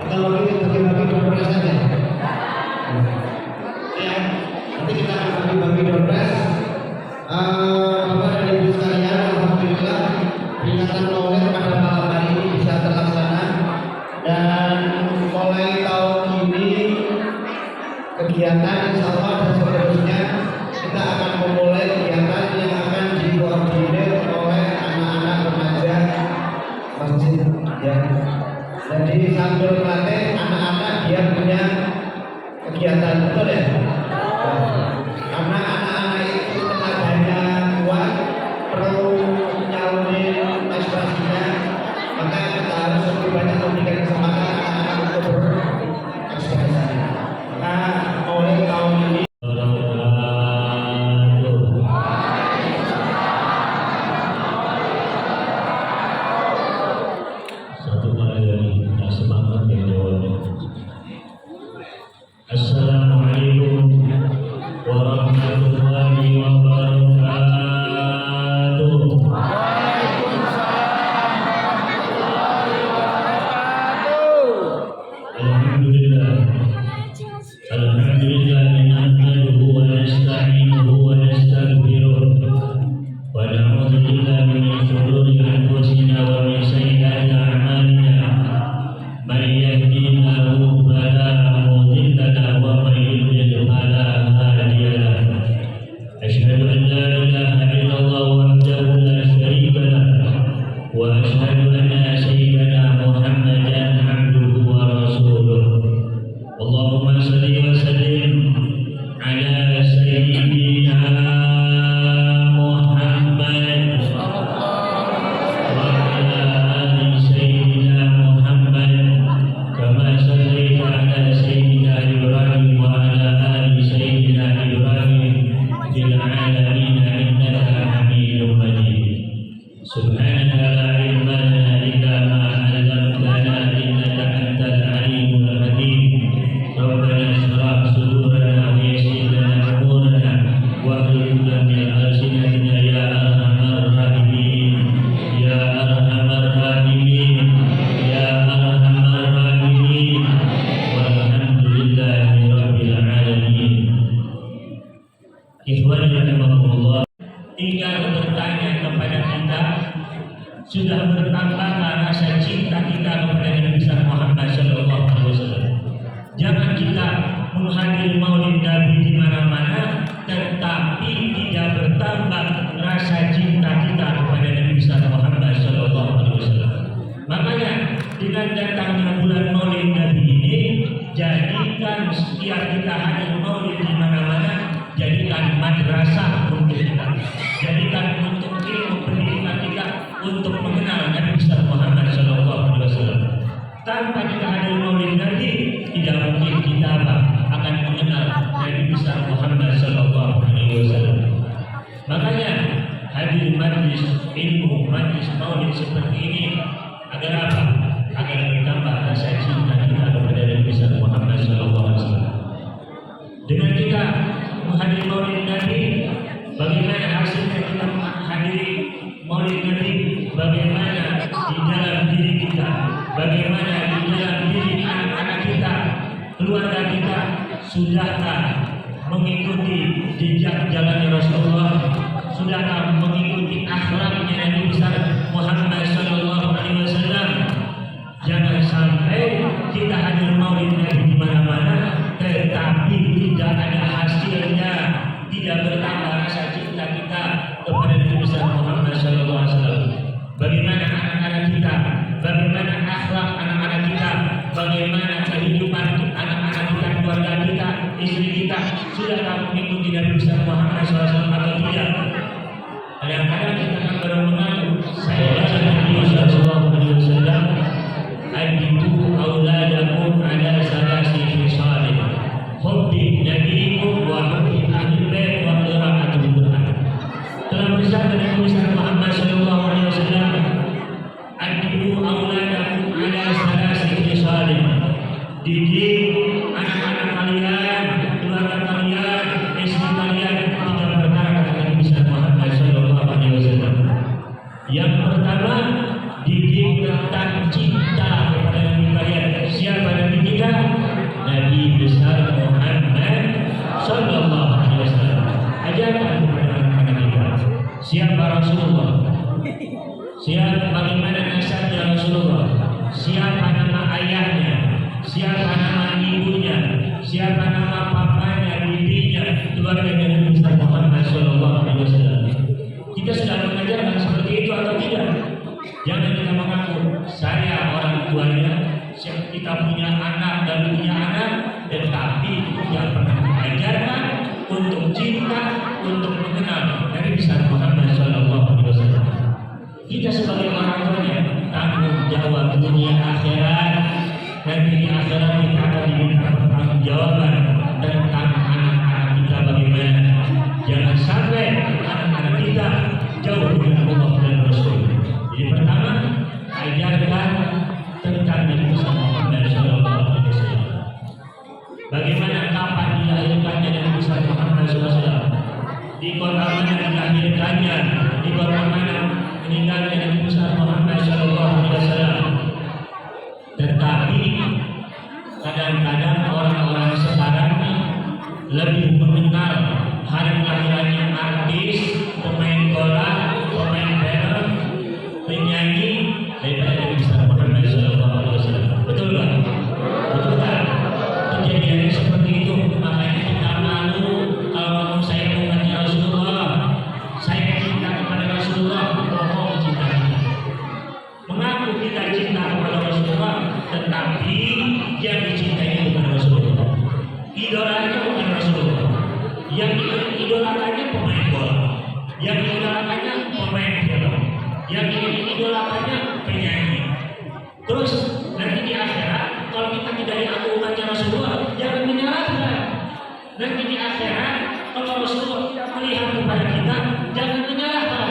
Kalau kita bagi-bagi dompet saja. Ya, nanti kita akan bagi-bagi dompet. Bapak dan Ibu sekalian, alhamdulillah peringatan Maulid pada malam hari ini bisa terlaksana dan mulai tahun ini kegiatan insya Allah dan seterusnya kita akan memulai kegiatan yang akan dikoordinir oleh anak-anak remaja masjid ya. Jadi sambil melatih anak-anak dia punya kegiatan, betul ya? Karena anak-anak itu tenaganya kuat, perlu nyalurin ekspresinya, maka kita harus lebih banyak memberikan kesempatan anak-anak untuk berekspresi. Maka oleh tahun ini Assalamualaikum warahmatullahi wabarakatuh. Alhamdulillah nahmaduhu wa nasta'inuhu wa nastaghfiruh wa na'udzu billahi min shururi anfusina wa min sayyiati a'malina. May yahdihillahu fala mudilla lahu wa may yudlil fala hadiya lahu. Asyhadu an la ilaha illallah wahdahu la syarika lahu wa asyhadu anna sayyidana Muhammadan abduhu wa rasuluh. Allahumma salli wa sallim ala sayyidina Muhammad wa ala ali sayyidina Muhammad kama sallaita ala sayyidina Ibrahim wa ala ali sayyidina Ibrahim fil alamin innaka Hamidum Majid. Subhanaka la ilma lana illa ma 'allamtana innaka antal alimul hakim. ربنا اشرح صدورنا ويسر لنا امورنا واحلل عقدة من ألسنتنا يا ارحم الراحمين يا ارحم الراحمين يا ارحم الراحمين والحمد لله رب العالمين. Ikhwan rahimakumullah, tinggal bertanya kepada kita, sudah bertambahkah rasa cinta kita kepada Nabi Muhammad sallallahu alaihi wasallam? Jangan kita menghadiri maulid Nabi di mana-mana, tetapi tidak bertambah rasa cinta kita kepada Nabi Muhammad Sallallahu Alaihi Wasallam. Makanya dengan datangnya bulan maulid Nabi ini, jadikan setiap kita hadir maulid di mana-mana, jadikan madrasah untuk kita, jadikan untuk ilmu pendidikan kita untuk mengenal Nabi Muhammad Sallallahu Alaihi Wasallam. Tanpa kita hadir maulid Nabi, tidak mungkin kita akan mengenal Nabi besar Muhammad Sallallahu Alaihi Wasallam. Makanya hadir majlis ilmu, majlis maulid seperti ini agar apa? Agar bertambah rasa cinta kita kepada Nabi besar Muhammad Sallallahu Alaihi Wasallam. Dengan kita menghadiri maulid Nabi, bagaimana hasilnya kita menghadiri maulid Nabi? Bagaimana di dalam diri kita? Bagaimana di dalam diri anak-anak kita, keluarga kita, sudahkah mengikuti jejak jalan Rasulullah? Sudahkah mengikuti akhlaknya Nabi besar Muhammad Sallallahu Alaihi Wasallam? Jangan sampai kita hadir maulid Nabi di mana-mana, tetapi tidak ada hasilnya, tidak bertambah rasa cinta kita kepada Nabi besar Muhammad Sallallahu Alaihi Wasallam. Bagaimana anak-anak kita? Bagaimana akhlak anak-anak kita? Bagaimana kehidupan anak-anak kita, keluarga kita, istri kita? Sudahkah mengikuti Nabi besar Muhammad SAW atau tidak? Kadang-kadang kita akan mengaku, saya baca Nabi Sallallahu Alaihi Wasallam, "Ajibu auladakum ala salasi khisalin, hubbi nabiyikum wa hubbi ahlil bait wa qira'atul Qur'an." Telah bersabda Nabi besar Muhammad Sallallahu Alaihi Wasallam, "Ajibu auladakum ala salasi khisalin." Didik anak-anak kalian, keluarga kalian, istri kalian tidak perkara kata Nabi besar Muhammad Sallallahu Alaihi Wasallam. Yang pertama, didik tentang cinta kepada Nabi kalian. Siapa siapa Rasulullah, siapa bagaimana nasabnya Rasulullah, siapa nama ayahnya, siapa nama ibunya, siapa nama papanya, bibinya, keluarga Nabi Muhammad SAW. Kita sudah mengajarkan seperti itu atau tidak? Jangan kita mengaku saya orang tuanya, kita punya anak dan punya anak, tetapi yang pernah mengajarkan untuk cinta, untuk mengenal Nabi Muhammad SAW. Kita sebagai orang tuanya tanggung jawab dunia akhirat, dan di akhirat kita akan diminta pertanggungjawaban tentang anak-anak kita bagaimana. Jangan sampai anak-anak kita jauh dengan Allah dan Rasul. Jadi pertama, ajarkan tentang Nabi Muhammad SAW. Bagaimana kapan dilahirkannya Nabi Muhammad SAW, di kota mana dilahirkannya, di kota mana meninggalnya Nabi Muhammad SAW. Tetapi kadang-kadang orang-orang sekarang lebih mengenal hari kelahirannya artis, pemain bola, pemain film, penyanyi daripada Nabi Muhammad SAW. Betul nggak? Betul nggak? Kejadiannya seperti itu. Makanya kita malu kalau ngomong saya umatnya Rasulullah, saya cinta kepada Rasulullah, bohong cinta kita. Mengaku kita cinta kepada Rasulullah, tetapi yang dicintai bukan Rasulullah. Idolanya bukan Rasulullah. Yang idolakannya pemain bola, yang idolakannya pemain film, yang idolakannya penyanyi. Terus nanti di akhirat kalau kita tidak diaku umatnya Rasulullah, jangan menyalahkan. Nanti di akhirat kalau Rasulullah tidak melihat kepada kita, jangan menyalahkan.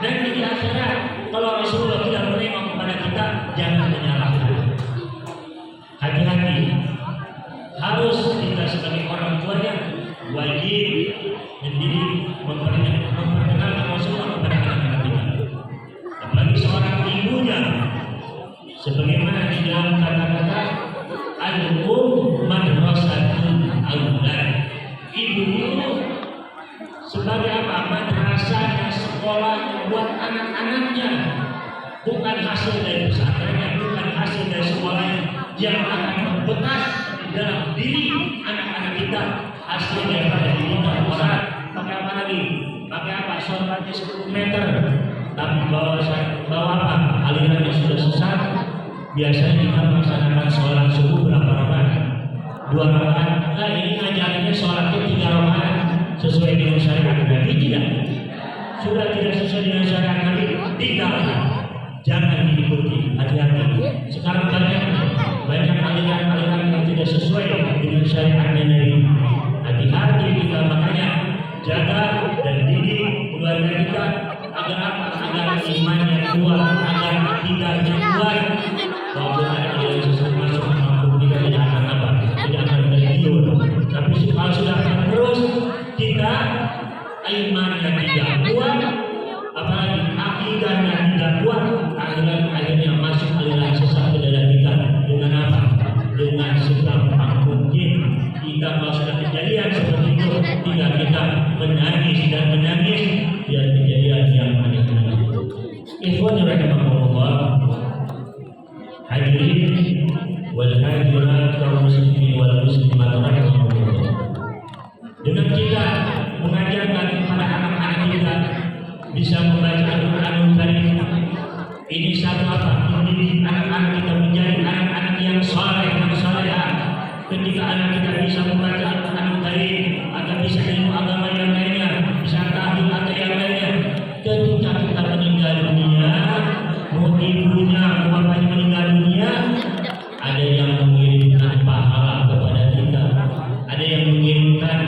Nanti di akhirat kalau Rasulullah tidak menengok kepada kita, jangan menyalahkan. Hati-hati, harus kita sebagai orang tuanya wajib mendidik, memperkenalkan Rasulullah kepada anak-anak kita. Apalagi seorang ibunya, sebagaimana di dalam kata-kata al-um madrasatul aulad. Ibu itu sebagai apa? Madrasahnya, sekolah buat anak-anaknya, bukan hasil dari pesantrennya, bukan hasil dari sekolahnya, yang akan membekas dalam diri anak-anak kita, hasil daripada diri kita. Orang pakai apa lagi? Pakai apa? Sholatnya 10 meter, tapi bawa apa? Alirannya sudah sesat. Biasanya kita melaksanakan sholat subuh berapa rakaat? 2 rakaat. Nah ini ngajarinnya sholatnya 3 rakaat sesuai dengan syariat Nabi. Tidak, sudah tidak sesuai dengan syariat Nabi, tinggalkan, jangan diikuti. Hati-hati. Sekarang banyak aliran-aliran yang tidak sesuai dengan syariat Nabi. Hati-hati kita, makanya jaga dan didik keluarga kita agar apa? Agar imannya kuat, agar akidahnya kuat. Walaupun ada yang susah masuk kampung, kita tidak akan apa? Tidak akan tergiur. Tapi kalau sudah terus kita imannya tidak kuat, apalagi akidahnya tidak kuat, akhirnya masuk aliran sesat ke dalam kita. Dengan apa? Dengan segampang mungkin kita kalau sudah kejadian seperti itu, tinggal kita menangis dan menangis biar kejadian yang aneh-aneh itu. Ikhwan rahimakumullah, hadirin wal hadirat kaum muslimin wal muslimat rahimakumullah. Dengan kita mengajarkan kepada anak-anak kita bisa membaca Al-Qur'anul Karim, ini satu apa? Mendidik anak-anak kita menjadi anak-anak yang saleh, yang salehah. Ketika anak kita bisa membaca Al-Qur'anul Karim, agar bisa ilmu agama yang lainnya, bisa tahfidz atau yang lainnya. Ketika kita meninggal dunia, mau ibunya, mau bapaknya meninggal dunia, ada yang mengirimkan pahala kepada kita, ada yang mengirimkan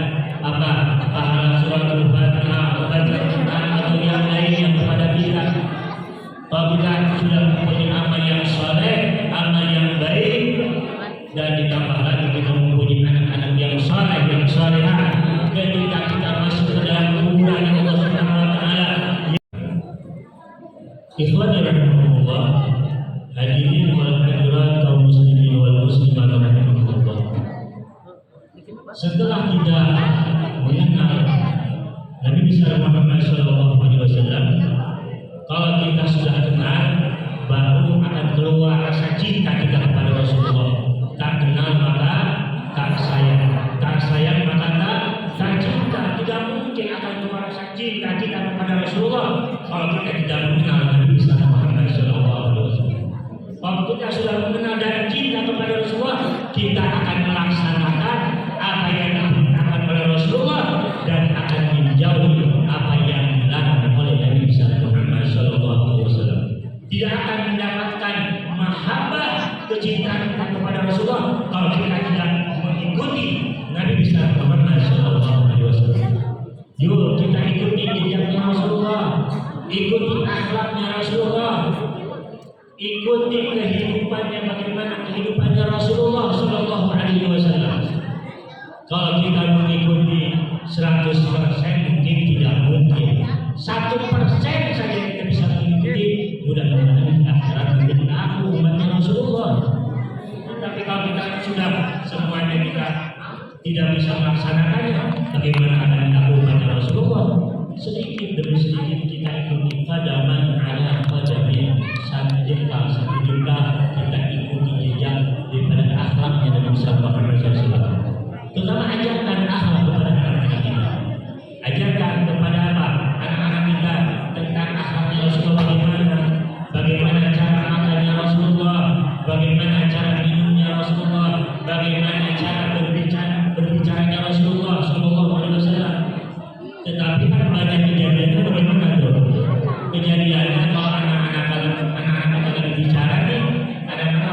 apa? Pahala surat Al-Fatihah, baca Al-Quran atau yang lainnya kepada kita. Kalau kita sudah mempunyai amal yang saleh, amal yang baik, dan ditambah lagi kita mempunyai anak-anak yang saleh, yang salehah, ketika kita masuk ke dalam kuburan Allah Subhanahu wa taala. Ikhwan rahimakumullah, hadirin wal hadirat kaum muslimin wal muslimat rahimakumullah. Setelah kita mengenal Nabi besar Muhammad Shallallahu Alaihi Wasallam. Kalau kita sudah kenal, baru akan keluar rasa cinta kita kepada Rasulullah. Tak kenal maka tak sayang, tak sayang maka tak cinta. Tidak mungkin akan keluar rasa cinta kita kepada Rasulullah kalau kita tidak mengenal Nabi besar Muhammad Shallallahu Alaihi Wasallam. Kalau kita sudah mengenal dan cinta kepada Rasulullah, kita akan melaksanakan apa yang diperintahkan oleh Rasulullah dan akan menjauhi apa yang dilarang oleh Nabi besar Muhammad Shallallahu Alaihi Wasallam. Tidak akan mendapatkan mahabbah kecintaan kita kepada Rasulullah kalau kita tidak mengikuti Nabi besar Muhammad Shallallahu Alaihi Wasallam. Yuk kita ikuti jejaknya Rasulullah, ikuti akhlaknya Rasulullah, ikuti kehidupannya, bagaimana kehidupannya Rasulullah Shallallahu Alaihi Wasallam. Kalau kita mengikuti 100% mungkin tidak mungkin. 1% saja kita bisa mengikuti, mudah-mudahan di akhirat menjadi aku umatnya Rasulullah. Tapi kalau kita sudah semuanya kita tidak bisa melaksanakannya, bagaimana akan aku umatnya Rasulullah? Sedikit demi sedikit kita ikuti padaman ala padamin satu jengkal kita ikuti jejak daripada akhlaknya Nabi besar Muhammad SAW. Terutama ajarkan akhlak kepada anak-anak kita. Ajarkan kepada apa? Anak-anak kita tentang akhlaknya Rasulullah, bagaimana cara makannya Rasulullah, bagaimana cara minumnya Rasulullah, bagaimana cara berbicaranya Rasulullah Sallallahu Alaihi Wasallam. Tetapi kan banyak kejadiannya bagaimana tuh? Kejadiannya kalau anak-anak kita bicara nih, kadang-kadang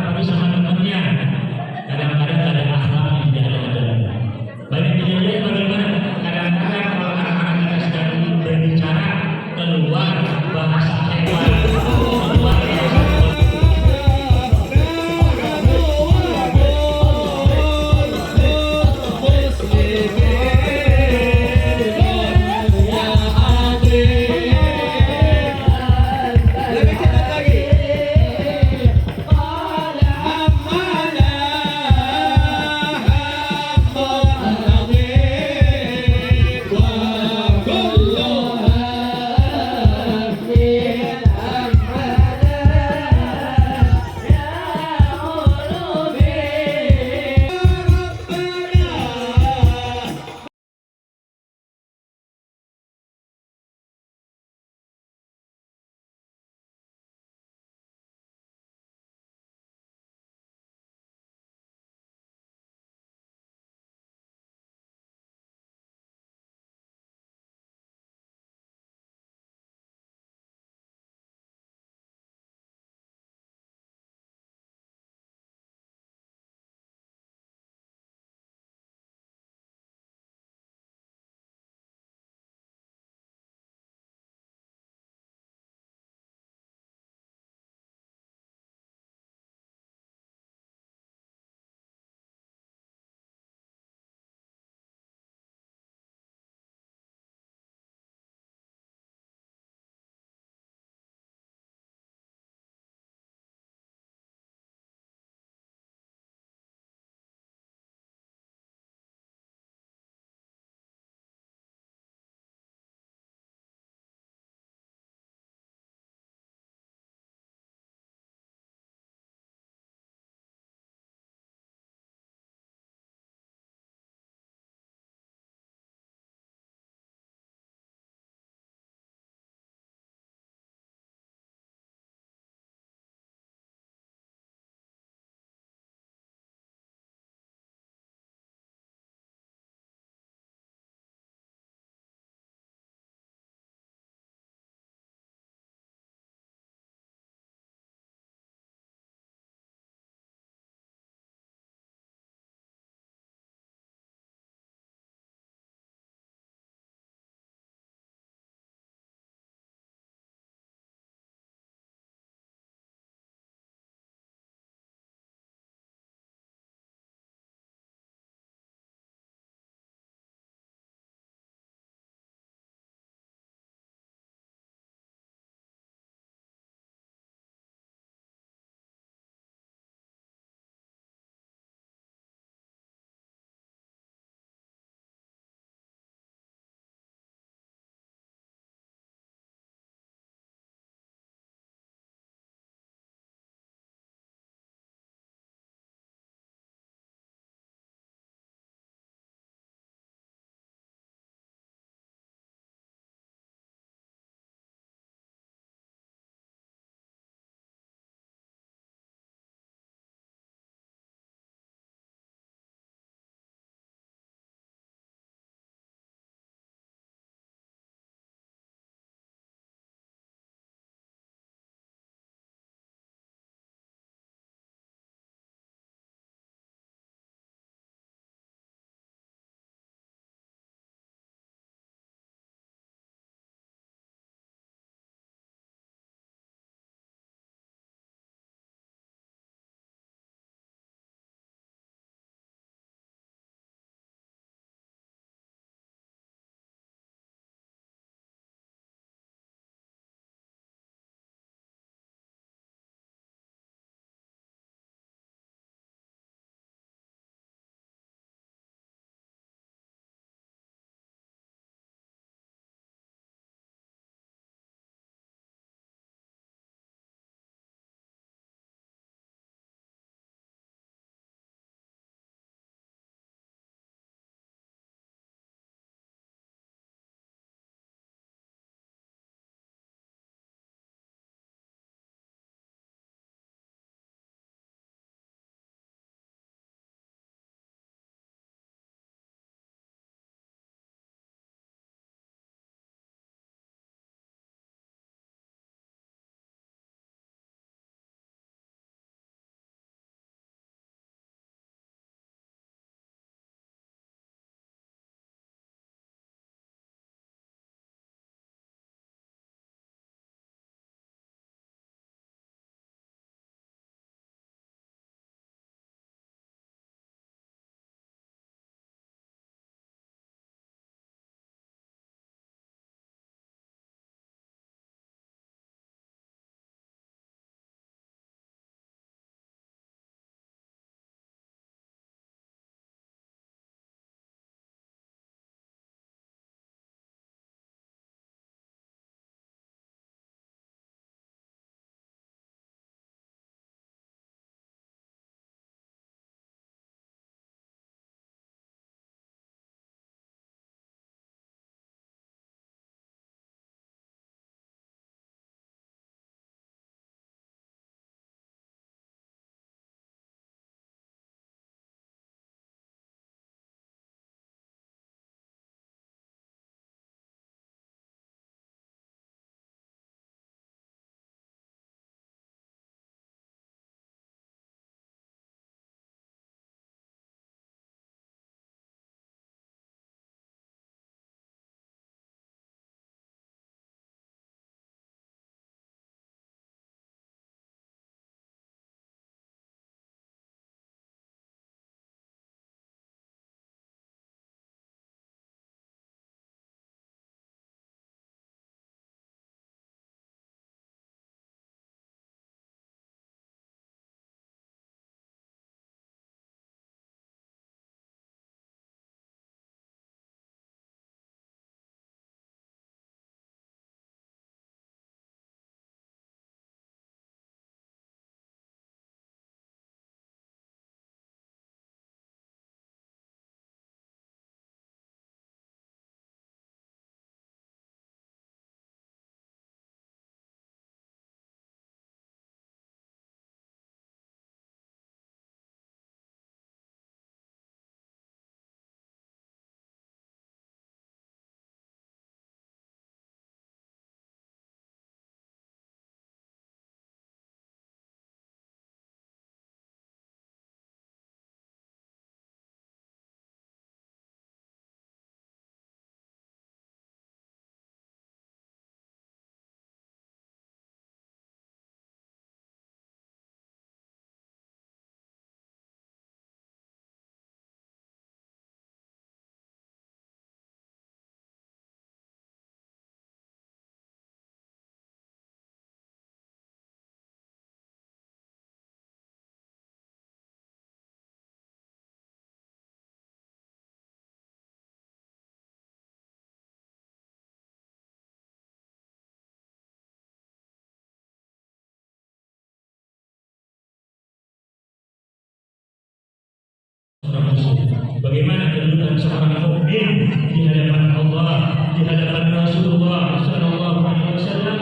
bagaimana kedudukan seorang mukmin di hadapan Allah, di hadapan Rasulullah Sallallahu Alaihi Wasallam.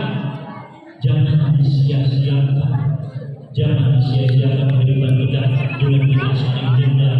Jangan disia-siakan, jangan sia-siakan kehidupan kita dengan kita saling dendam,